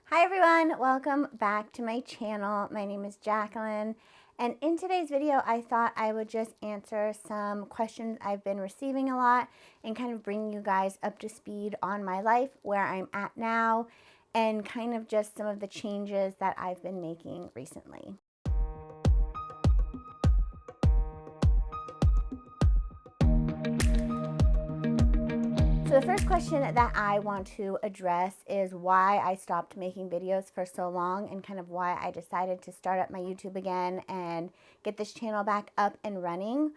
Hi everyone, welcome back to my channel. My name is Jacqueline, and in today's video I thought I would just answer some questions I've been receiving a lot and kind of bring you guys up to speed on my life, where I'm at now, and kind of just some of the changes that I've been making recently. So the first question that I want to address is why I stopped making videos for so long and kind of why I decided to start up my YouTube again and get this channel back up and running.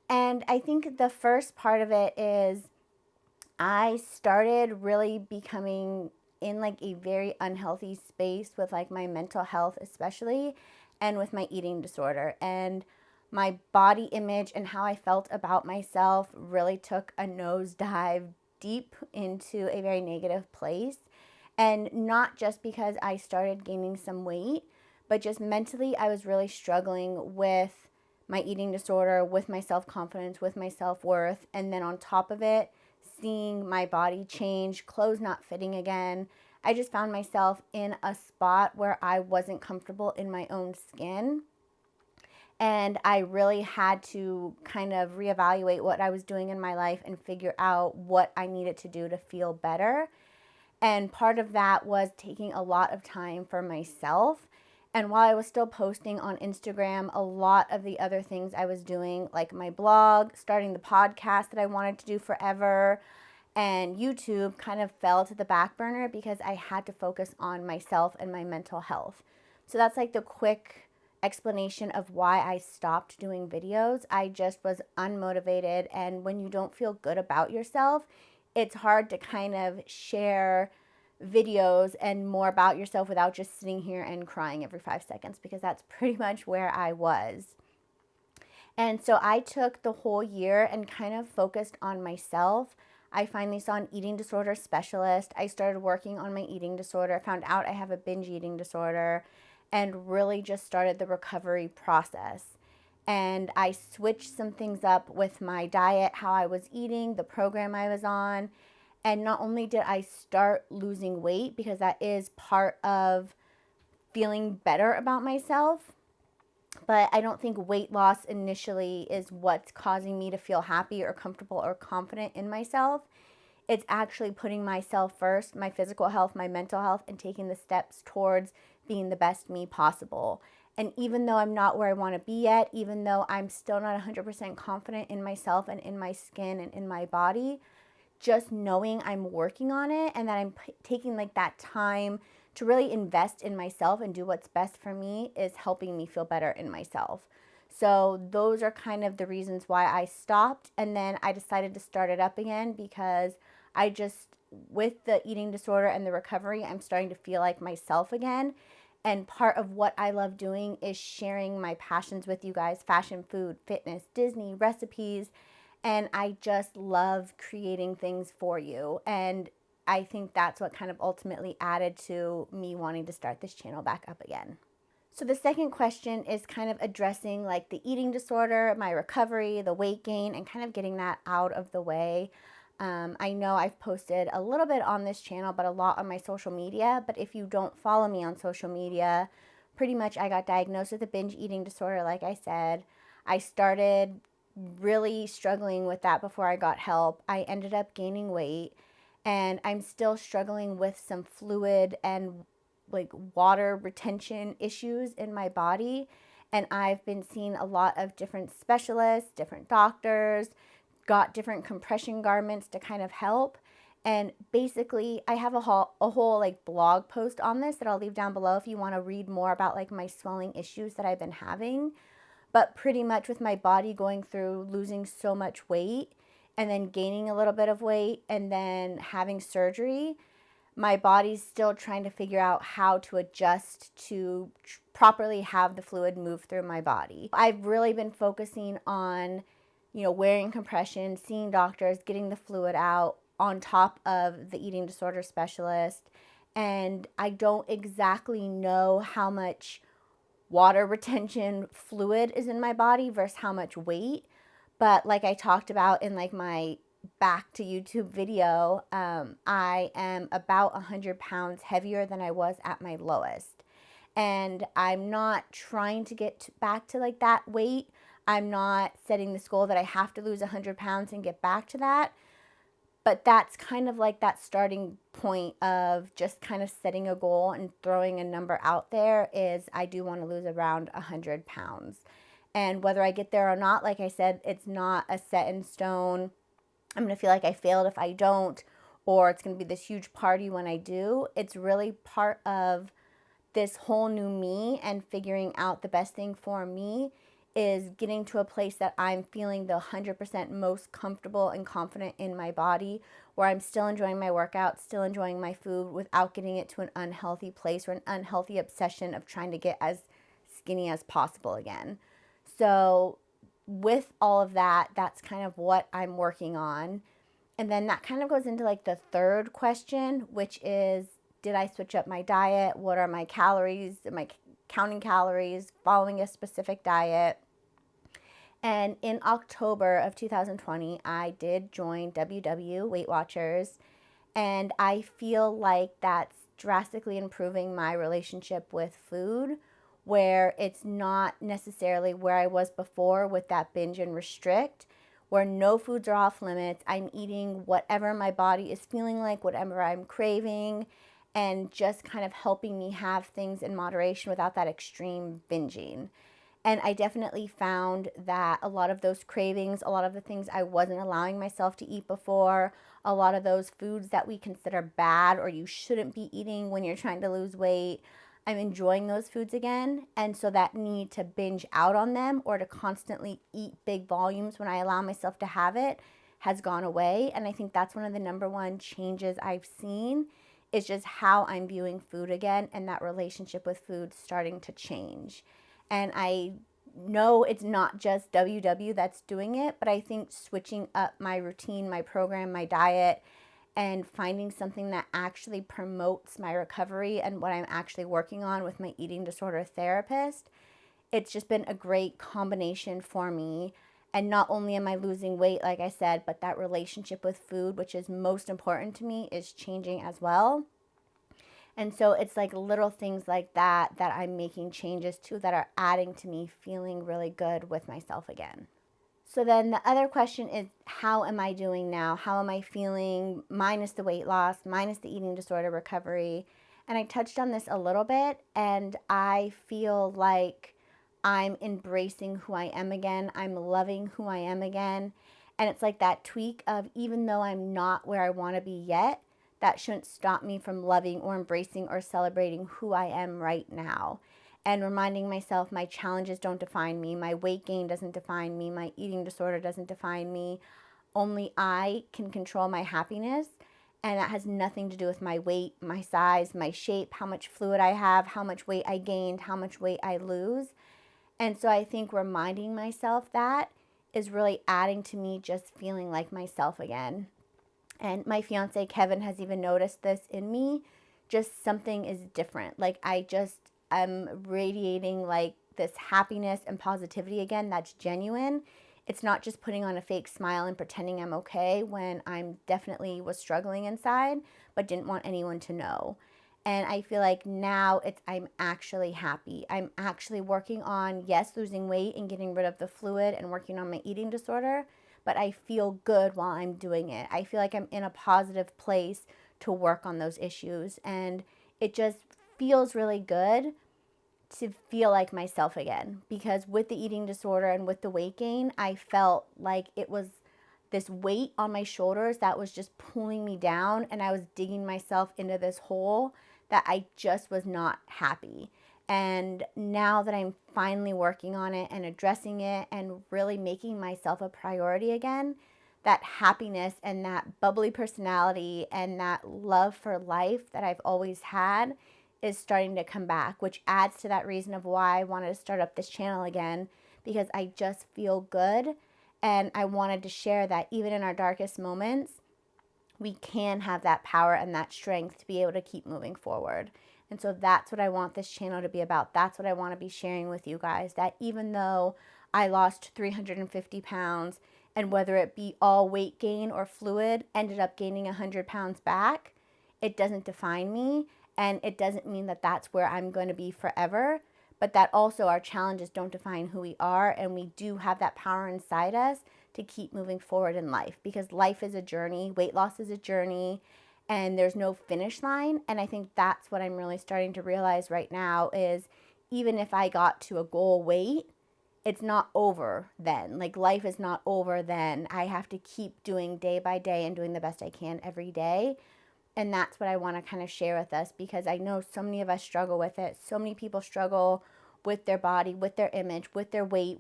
And I think the first part of it is I started really becoming in like a very unhealthy space with like my mental health especially, and with my eating disorder. And my body image and how I felt about myself really took a nosedive deep into a very negative place. And not just because I started gaining some weight, but just mentally I was really struggling with my eating disorder, with my self-confidence, with my self-worth. And then on top of it, seeing my body change, clothes not fitting again. I just found myself in a spot where I wasn't comfortable in my own skin. And I really had to kind of reevaluate what I was doing in my life and figure out what I needed to do to feel better. And part of that was taking a lot of time for myself. And while I was still posting on Instagram, a lot of the other things I was doing, like my blog, starting the podcast that I wanted to do forever, and YouTube, kind of fell to the back burner because I had to focus on myself and my mental health. So that's like the quick explanation of why I stopped doing videos. I just was unmotivated, and when you don't feel good about yourself, it's hard to kind of share videos and more about yourself without just sitting here and crying every 5 seconds, because that's pretty much where I was. And so I took the whole year and kind of focused on myself. I finally saw an eating disorder specialist. I started working on my eating disorder. I found out I have a binge eating disorder and really just started the recovery process. And I switched some things up with my diet, how I was eating, the program I was on. And not only did I start losing weight, because that is part of feeling better about myself, but I don't think weight loss initially is what's causing me to feel happy or comfortable or confident in myself. It's actually putting myself first, my physical health, my mental health, and taking the steps towards being the best me possible. And even though I'm not where I want to be yet, even though I'm still not 100% confident in myself and in my skin and in my body, just knowing I'm working on it and that I'm taking like that time to really invest in myself and do what's best for me is helping me feel better in myself. So those are kind of the reasons why I stopped. And then I decided to start it up again because I just, with the eating disorder and the recovery, I'm starting to feel like myself again. And part of what I love doing is sharing my passions with you guys: fashion, food, fitness, Disney, recipes. And I just love creating things for you. And I think that's what kind of ultimately added to me wanting to start this channel back up again. So the second question is kind of addressing like the eating disorder, my recovery, the weight gain, and kind of getting that out of the way. I know I've posted a little bit on this channel, but a lot on my social media. But if you don't follow me on social media, pretty much I got diagnosed with a binge eating disorder, like I said. I started really struggling with that before I got help. I ended up gaining weight, and I'm still struggling with some fluid and like water retention issues in my body. And I've been seeing a lot of different specialists, different doctors, got different compression garments to kind of help. And basically I have a whole like blog post on this that I'll leave down below if you want to read more about like my swelling issues that I've been having. But pretty much with my body going through losing so much weight and then gaining a little bit of weight and then having surgery, my body's still trying to figure out how to adjust to properly have the fluid move through my body. I've really been focusing on, wearing compression, seeing doctors, getting the fluid out on top of the eating disorder specialist. And I don't exactly know how much water retention fluid is in my body versus how much weight. But like I talked about in like my back to YouTube video, I am about 100 pounds heavier than I was at my lowest. And I'm not trying to get back to like that weight. I'm not setting this goal that I have to lose 100 pounds and get back to that. But that's kind of like that starting point of just kind of setting a goal and throwing a number out there is I do want to lose around 100 pounds. And whether I get there or not, like I said, it's not a set in stone. I'm going to feel like I failed if I don't, or it's going to be this huge party when I do. It's really part of this whole new me, and figuring out the best thing for me is getting to a place that I'm feeling the 100% most comfortable and confident in my body, where I'm still enjoying my workouts, still enjoying my food without getting it to an unhealthy place or an unhealthy obsession of trying to get as skinny as possible again. So with all of that, that's kind of what I'm working on. And then that kind of goes into like the third question, which is, did I switch up my diet? What are my calories? Am I counting calories, following a specific diet? And in October of 2020, I did join WW Weight Watchers, and I feel like that's drastically improving my relationship with food, where it's not necessarily where I was before with that binge and restrict, where no foods are off limits. I'm eating whatever my body is feeling like, whatever I'm craving, and just kind of helping me have things in moderation without that extreme binging. And I definitely found that a lot of those cravings, a lot of the things I wasn't allowing myself to eat before, a lot of those foods that we consider bad or you shouldn't be eating when you're trying to lose weight, I'm enjoying those foods again. And so that need to binge out on them or to constantly eat big volumes when I allow myself to have it has gone away. And I think that's one of the number one changes I've seen, is just how I'm viewing food again, and that relationship with food starting to change. And I know it's not just WW that's doing it, but I think switching up my routine, my program, my diet, and finding something that actually promotes my recovery and what I'm actually working on with my eating disorder therapist, it's just been a great combination for me. And not only am I losing weight, like I said, but that relationship with food, which is most important to me, is changing as well. And so it's like little things like that that I'm making changes to that are adding to me feeling really good with myself again. So then the other question is, how am I doing now? How am I feeling minus the weight loss, minus the eating disorder recovery? And I touched on this a little bit, and I feel like I'm embracing who I am again. I'm loving who I am again. And it's like that tweak of, even though I'm not where I want to be yet, that shouldn't stop me from loving or embracing or celebrating who I am right now. And reminding myself my challenges don't define me, my weight gain doesn't define me, my eating disorder doesn't define me. Only I can control my happiness, and that has nothing to do with my weight, my size, my shape, how much fluid I have, how much weight I gained, how much weight I lose. And so I think reminding myself that is really adding to me just feeling like myself again. And my fiance Kevin has even noticed this in me. Just something is different. Like I'm radiating like this happiness and positivity again that's genuine. It's not just putting on a fake smile and pretending I'm okay when I'm definitely was struggling inside, but didn't want anyone to know. And I feel like now I'm actually happy. I'm actually working on, yes, losing weight and getting rid of the fluid and working on my eating disorder, but I feel good while I'm doing it. I feel like I'm in a positive place to work on those issues. And it just feels really good to feel like myself again. Because with the eating disorder and with the weight gain, I felt like it was this weight on my shoulders that was just pulling me down, and I was digging myself into this hole that I just was not happy. And now that I'm finally working on it and addressing it and really making myself a priority again, that happiness and that bubbly personality and that love for life that I've always had is starting to come back, which adds to that reason of why I wanted to start up this channel again, because I just feel good. And I wanted to share that even in our darkest moments, we can have that power and that strength to be able to keep moving forward. And so that's what I want this channel to be about. That's what I want to be sharing with you guys, that even though I lost 350 pounds and whether it be all weight gain or fluid, ended up gaining 100 pounds back, it doesn't define me, and it doesn't mean that that's where I'm going to be forever, but that also our challenges don't define who we are, and we do have that power inside us to keep moving forward in life, because life is a journey, weight loss is a journey, and there's no finish line. And I think that's what I'm really starting to realize right now is even if I got to a goal weight, it's not over then. Like, life is not over then. I have to keep doing day by day and doing the best I can every day. And that's what I want to kind of share with us, because I know so many of us struggle with it. So many people struggle with their body, with their image, with their weight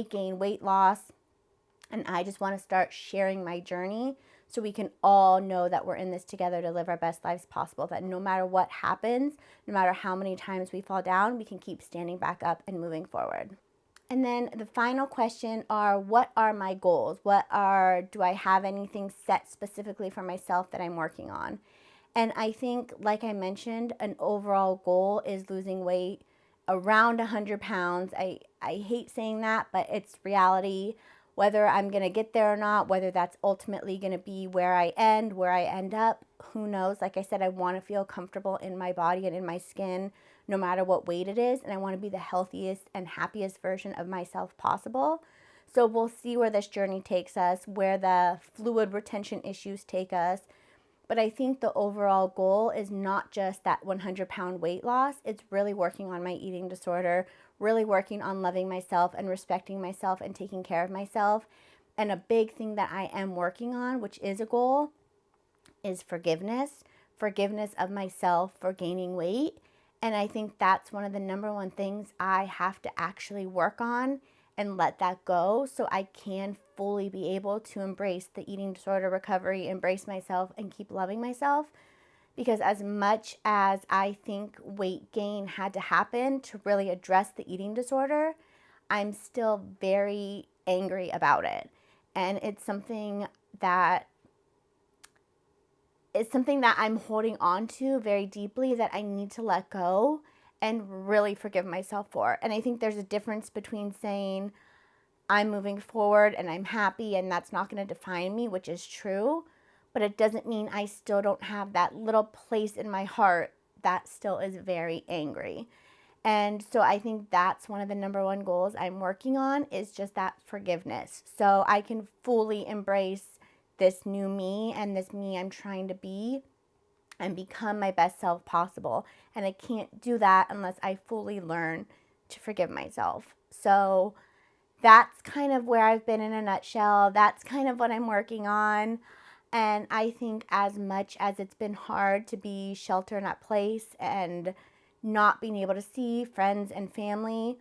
gain, weight loss. And I just want to start sharing my journey so we can all know that we're in this together to live our best lives possible. That no matter what happens, no matter how many times we fall down, we can keep standing back up and moving forward. And then the final question are, what are my goals? Do I have anything set specifically for myself that I'm working on? And I think, like I mentioned, an overall goal is losing weight around 100 pounds. I hate saying that, but it's reality. Whether I'm going to get there or not, whether that's ultimately going to be where I end up, who knows? Like I said, I want to feel comfortable in my body and in my skin, no matter what weight it is. And I want to be the healthiest and happiest version of myself possible. So we'll see where this journey takes us, where the fluid retention issues take us. But I think the overall goal is not just that 100-pound weight loss. It's really working on my eating disorder, really working on loving myself and respecting myself and taking care of myself. And a big thing that I am working on, which is a goal, is forgiveness. Forgiveness of myself for gaining weight. And I think that's one of the number one things I have to actually work on and let that go so I can fully be able to embrace the eating disorder recovery, embrace myself, and keep loving myself. Because as much as I think weight gain had to happen to really address the eating disorder, I'm still very angry about it. And it's something that I'm holding on to very deeply that I need to let go and really forgive myself for. And I think there's a difference between saying I'm moving forward and I'm happy and that's not going to define me, which is true, but it doesn't mean I still don't have that little place in my heart that still is very angry. And so I think that's one of the number one goals I'm working on, is just that forgiveness. So I can fully embrace this new me and this me I'm trying to be and become my best self possible. And I can't do that unless I fully learn to forgive myself. So that's kind of where I've been in a nutshell. That's kind of what I'm working on. And I think as much as it's been hard to be shelter in that place and not being able to see friends and family,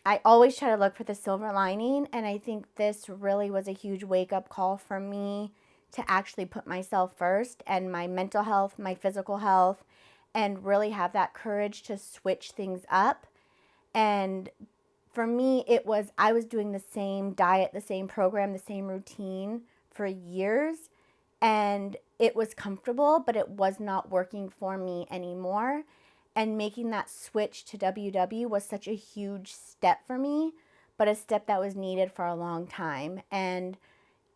I always try to look for the silver lining. And I think this really was a huge wake-up call for me to actually put myself first and my mental health, my physical health, and really have that courage to switch things up. And for me, I was doing the same diet, the same program, the same routine for years, and it was comfortable, but it was not working for me anymore. And making that switch to WW was such a huge step for me, but a step that was needed for a long time. And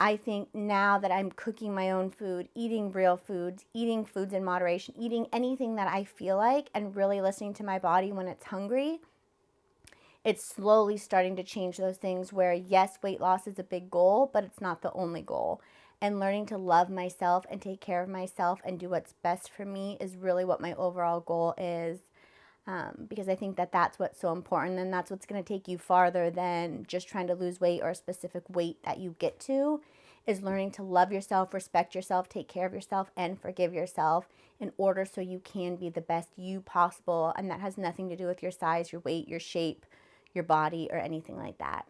I think now that I'm cooking my own food, eating real foods, eating foods in moderation, eating anything that I feel like, and really listening to my body when it's hungry, it's slowly starting to change those things where, yes, weight loss is a big goal, but it's not the only goal. And learning to love myself and take care of myself and do what's best for me is really what my overall goal is. Because I think that that's what's so important, and that's what's going to take you farther than just trying to lose weight or a specific weight that you get to, is learning to love yourself, respect yourself, take care of yourself, and forgive yourself in order so you can be the best you possible. And that has nothing to do with your size, your weight, your shape, your body, or anything like that.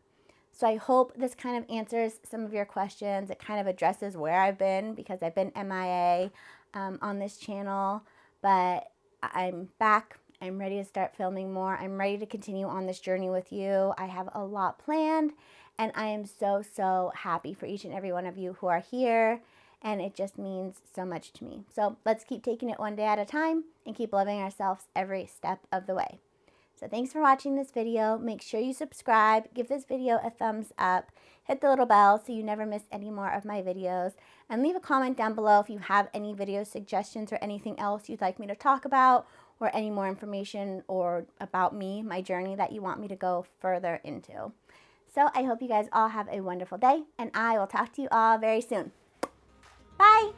So I hope this kind of answers some of your questions. It kind of addresses where I've been, because I've been MIA on this channel, but I'm back. I'm ready to start filming more. I'm ready to continue on this journey with you. I have a lot planned, and I am so, so happy for each and every one of you who are here, and it just means so much to me. So let's keep taking it one day at a time and keep loving ourselves every step of the way. So thanks for watching this video. Make sure you subscribe, give this video a thumbs up, hit the little bell so you never miss any more of my videos, and leave a comment down below if you have any video suggestions or anything else you'd like me to talk about, or any more information or about me, my journey, that you want me to go further into. So I hope you guys all have a wonderful day, and I will talk to you all very soon. Bye!